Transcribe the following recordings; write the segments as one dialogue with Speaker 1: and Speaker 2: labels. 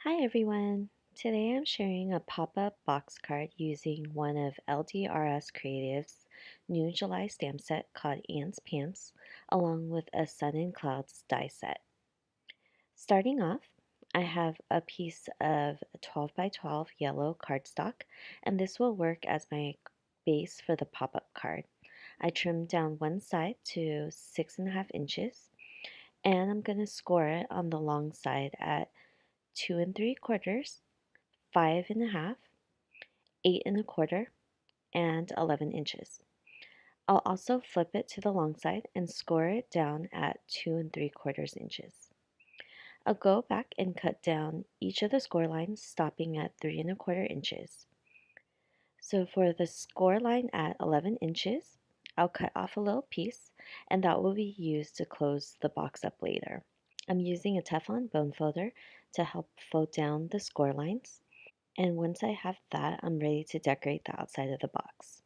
Speaker 1: Hi everyone! Today I'm sharing a pop-up box card using one of LDRS Creative's new July stamp set called Ants Pants, along with a Sun and Clouds die set. Starting off, I have a piece of 12 by 12 yellow cardstock, and this will work as my base for the pop-up card. I trimmed down one side to 6.5 inches, and I'm going to score it on the long side at 2 3/4, 5.5, 8 1/4, and 11 inches. I'll also flip it to the long side and score it down at 2 3/4 inches. I'll go back and cut down each of the score lines, stopping at 3 1/4 inches. So for the score line at 11 inches, I'll cut off a little piece, and that will be used to close the box up later. I'm using a Teflon bone folder to help fold down the score lines. And once I have that, I'm ready to decorate the outside of the box.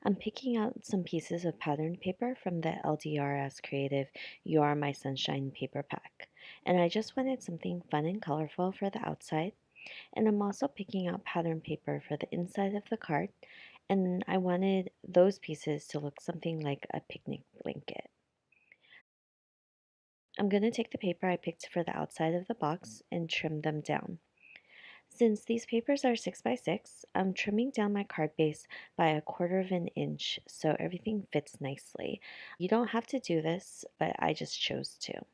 Speaker 1: I'm picking out some pieces of pattern paper from the LDRS Creative You Are My Sunshine paper pack. And I just wanted something fun and colorful for the outside. And I'm also picking out pattern paper for the inside of the card. And I wanted those pieces to look something like a picnic blanket. I'm going to take the paper I picked for the outside of the box and trim them down. Since these papers are 6 by 6, I'm trimming down my card base by 1/4 inch so everything fits nicely. You don't have to do this, but I just chose to.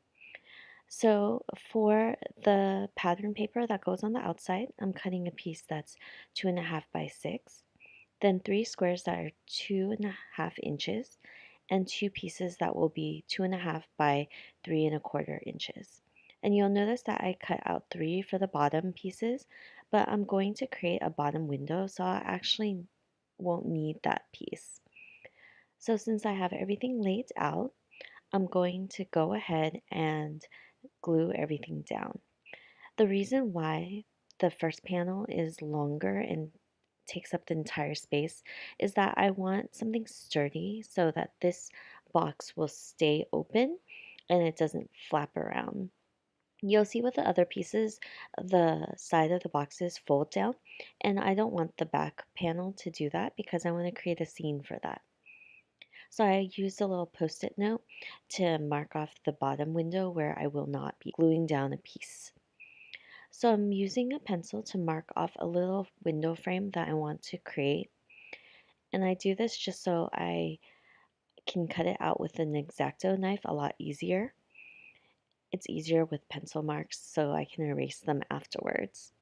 Speaker 1: So for the pattern paper that goes on the outside, I'm cutting a piece that's 2.5 by 6, then 3 squares that are 2.5 inches, and 2 pieces that will be 2.5 by 3 1/4 inches. And you'll notice that I cut out 3 for the bottom pieces, but I'm going to create a bottom window, so I actually won't need that piece. So since I have everything laid out, I'm going to go ahead and glue everything down. The reason why the first panel is longer and takes up the entire space is that I want something sturdy so that this box will stay open and it doesn't flap around. You'll see with the other pieces, the side of the boxes fold down, and I don't want the back panel to do that because I want to create a scene for that. So I used a little post-it note to mark off the bottom window where I will not be gluing down a piece. So I'm using a pencil to mark off a little window frame that I want to create. And I do this just so I can cut it out with an X-Acto knife a lot easier. It's easier with pencil marks so I can erase them afterwards.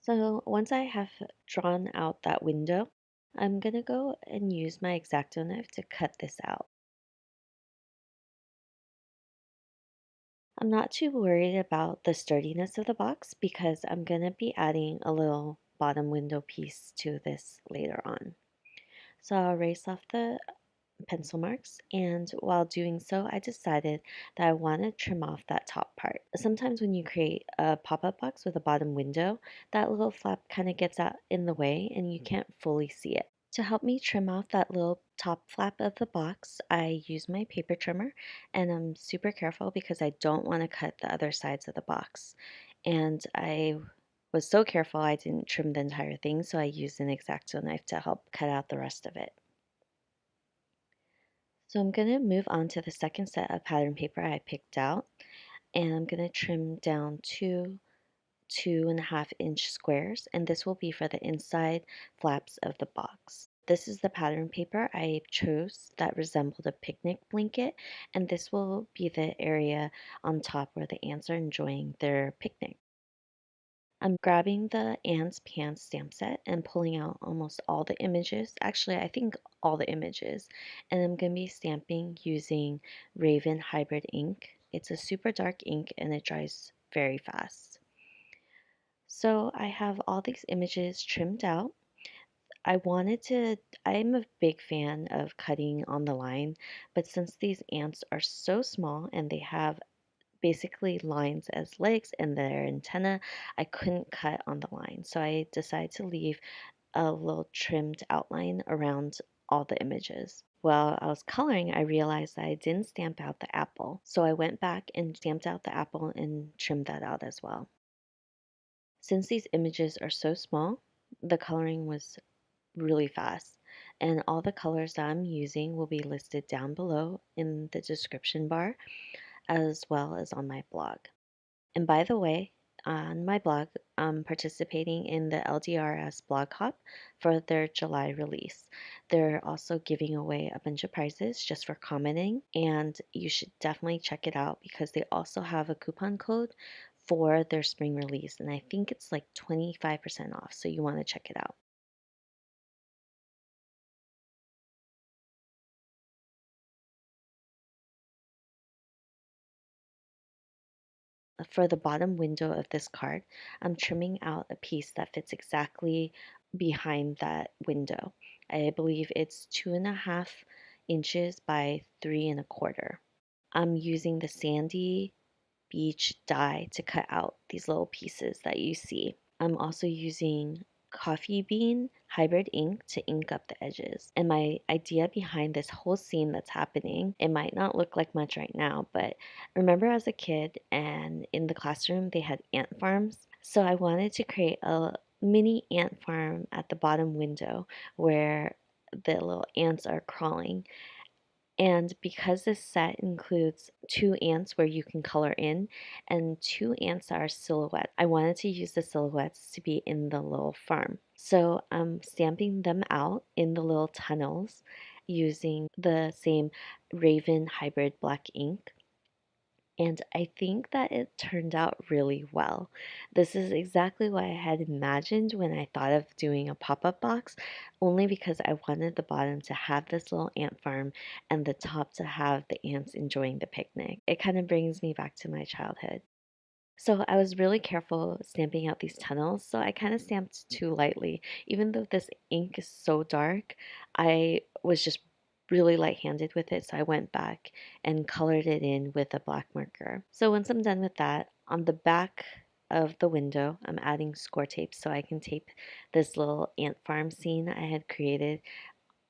Speaker 1: So once I have drawn out that window, I'm going to go and use my X-Acto knife to cut this out. I'm not too worried about the sturdiness of the box because I'm going to be adding a little bottom window piece to this later on. So I'll erase off the pencil marks, and while doing so, I decided that I want to trim off that top part. Sometimes when you create a pop-up box with a bottom window, that little flap kind of gets out in the way and you can't fully see it. To help me trim off that little top flap of the box, I use my paper trimmer, and I'm super careful because I don't want to cut the other sides of the box. And I was so careful I didn't trim the entire thing, so I used an X-Acto knife to help cut out the rest of it. So I'm going to move on to the second set of pattern paper I picked out, and I'm going to trim down 2 2.5 inch squares, and this will be for the inside flaps of the box. This is the pattern paper I chose that resembled a picnic blanket, and this will be the area on top where the ants are enjoying their picnic. I'm grabbing the Ants Pants stamp set and pulling out almost all the images. Actually, I think all the images. And I'm going to be stamping using Raven Hybrid ink. It's a super dark ink and it dries very fast. So I have all these images trimmed out. I'm a big fan of cutting on the line, but since these ants are so small and they have basically lines as legs and their antenna, I couldn't cut on the line. So I decided to leave a little trimmed outline around all the images. while I was coloring, I realized that I didn't stamp out the apple. So I went back and stamped out the apple and trimmed that out as well. Since these images are so small, the coloring was really fast, and all the colors that I'm using will be listed down below in the description bar as well as on my blog. And by the way, on my blog, I'm participating in the LDRS blog hop for their July release. They're also giving away a bunch of prizes just for commenting, and you should definitely check it out because they also have a coupon code for their spring release, and I think it's like 25% off, so you want to check it out. For the bottom window of this card, I'm trimming out a piece that fits exactly behind that window. I believe it's 2.5 inches by 3.25. I'm using the sandy beach die to cut out these little pieces that you see. I'm also using coffee bean hybrid ink to ink up the edges. And my idea behind this whole scene that's happening, it might not look like much right now, but remember as a kid and in the classroom they had ant farms? So I wanted to create a mini ant farm at the bottom window where the little ants are crawling. And because this set includes two ants where you can color in and two ants that are silhouettes, I wanted to use the silhouettes to be in the little farm. So I'm stamping them out in the little tunnels using the same Raven hybrid black ink. And I think that it turned out really well. This is exactly what I had imagined when I thought of doing a pop up box, only because I wanted the bottom to have this little ant farm and the top to have the ants enjoying the picnic. It kind of brings me back to my childhood. So I was really careful stamping out these tunnels, so I kind of stamped too lightly. Even though this ink is so dark, I was just really light-handed with it, so I went back and colored it in with a black marker. So once I'm done with that, on the back of the window, I'm adding score tape so I can tape this little ant farm scene I had created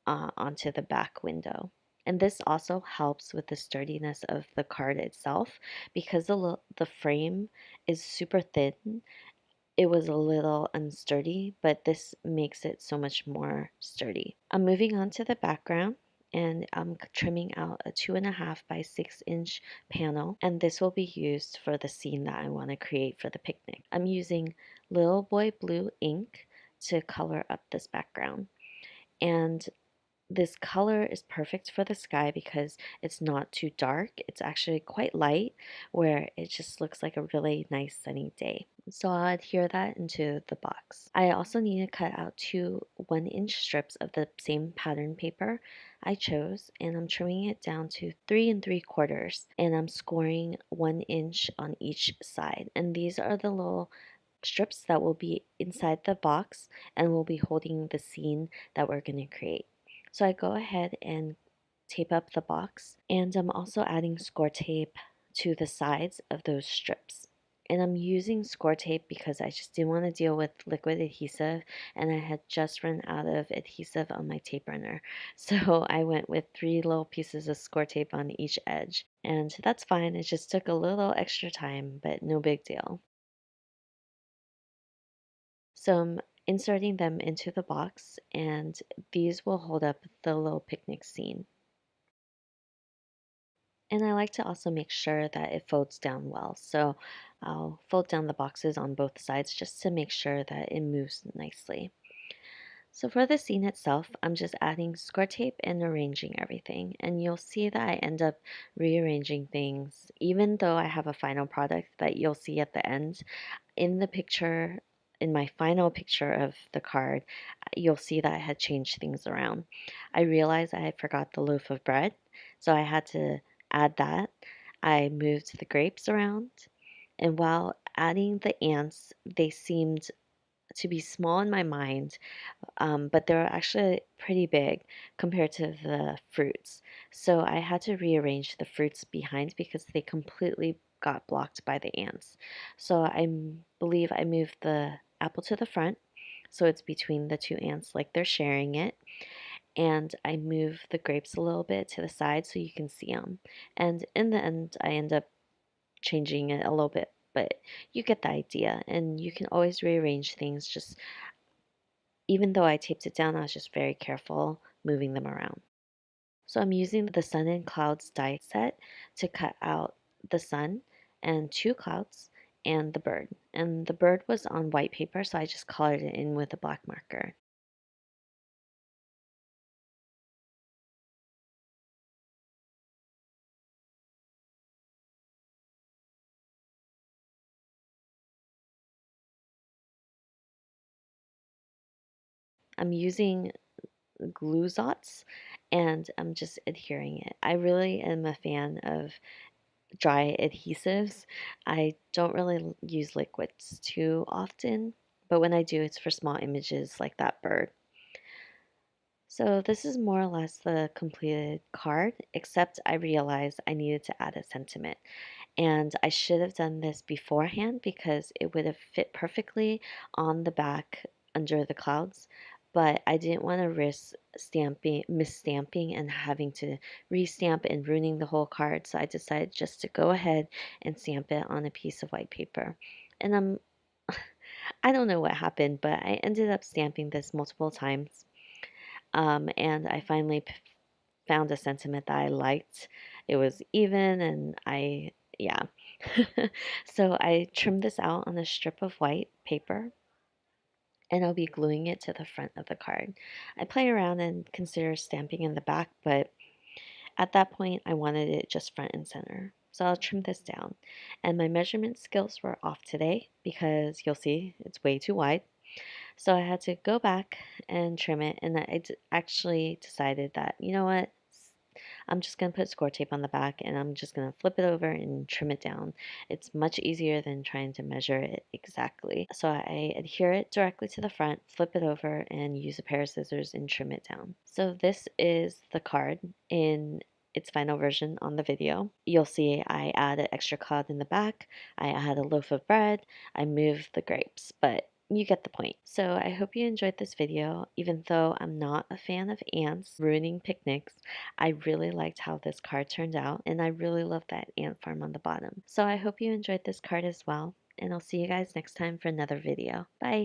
Speaker 1: onto the back window. And this also helps with the sturdiness of the card itself because the frame is super thin. It was a little unsturdy, but this makes it so much more sturdy. I'm moving on to the background and I'm trimming out a 2.5 by 6 inch panel, and this will be used for the scene that I want to create for the picnic. I'm using Little Boy Blue ink to color up this background. And this color is perfect for the sky because it's not too dark. It's actually quite light where it just looks like a really nice sunny day. So I'll adhere that into the box. I also need to cut out two 1 inch strips of the same pattern paper I chose, and I'm trimming it down to 3 3/4, and I'm scoring 1 inch on each side. And these are the little strips that will be inside the box and will be holding the scene that we're going to create. So I go ahead and tape up the box, and I'm also adding score tape to the sides of those strips. And I'm using score tape because I just didn't want to deal with liquid adhesive, and I had just run out of adhesive on my tape runner. So I went with 3 little pieces of score tape on each edge. And that's fine, it just took a little extra time, but no big deal. So I'm inserting them into the box, and these will hold up the little picnic scene. And I like to also make sure that it folds down well. So I'll fold down the boxes on both sides just to make sure that it moves nicely. So for the scene itself, I'm just adding score tape and arranging everything. And you'll see that I end up rearranging things, even though I have a final product that you'll see at the end. In the picture, in my final picture of the card, you'll see that I had changed things around. I realized I had forgot the loaf of bread, so I had to add that. I moved the grapes around, and while adding the ants, they seemed to be small in my mind, but they were actually pretty big compared to the fruits. So I had to rearrange the fruits behind because they completely got blocked by the ants. So believe I moved the apple to the front so it's between the two ants like they're sharing it. and I move the grapes a little bit to the side so you can see them. And in the end, I end up changing it a little bit, but you get the idea. And you can always rearrange things. Just even though I taped it down, I was just very careful moving them around. So I'm using the sun and clouds die set to cut out the sun and two clouds and the bird. And the bird was on white paper, so I just colored it in with a black marker. I'm using glue dots and I'm just adhering it. I really am a fan of dry adhesives. I don't really use liquids too often, but when I do, it's for small images like that bird. So this is more or less the completed card, except I realized I needed to add a sentiment. And I should have done this beforehand because it would have fit perfectly on the back under the clouds. But I didn't want to risk misstamping and having to restamp and ruining the whole card. So I decided just to go ahead and stamp it on a piece of white paper. And I don't know what happened, but I ended up stamping this multiple times. And I finally found a sentiment that I liked. It was even, and yeah. So I trimmed this out on a strip of white paper, and I'll be gluing it to the front of the card. I play around and consider stamping in the back, but at that point, I wanted it just front and center. So I'll trim this down. And my measurement skills were off today because you'll see it's way too wide. So I had to go back and trim it, and actually decided that, you know what, I'm just going to put score tape on the back and I'm just going to flip it over and trim it down. It's much easier than trying to measure it exactly. So I adhere it directly to the front, flip it over, and use a pair of scissors and trim it down. So this is the card in its final version on the video. You'll see I add an extra cloud in the back, I add a loaf of bread, I move the grapes, but you get the point. So I hope you enjoyed this video. Even though I'm not a fan of ants ruining picnics, I really liked how this card turned out, and I really love that ant farm on the bottom. So I hope you enjoyed this card as well, and I'll see you guys next time for another video. Bye!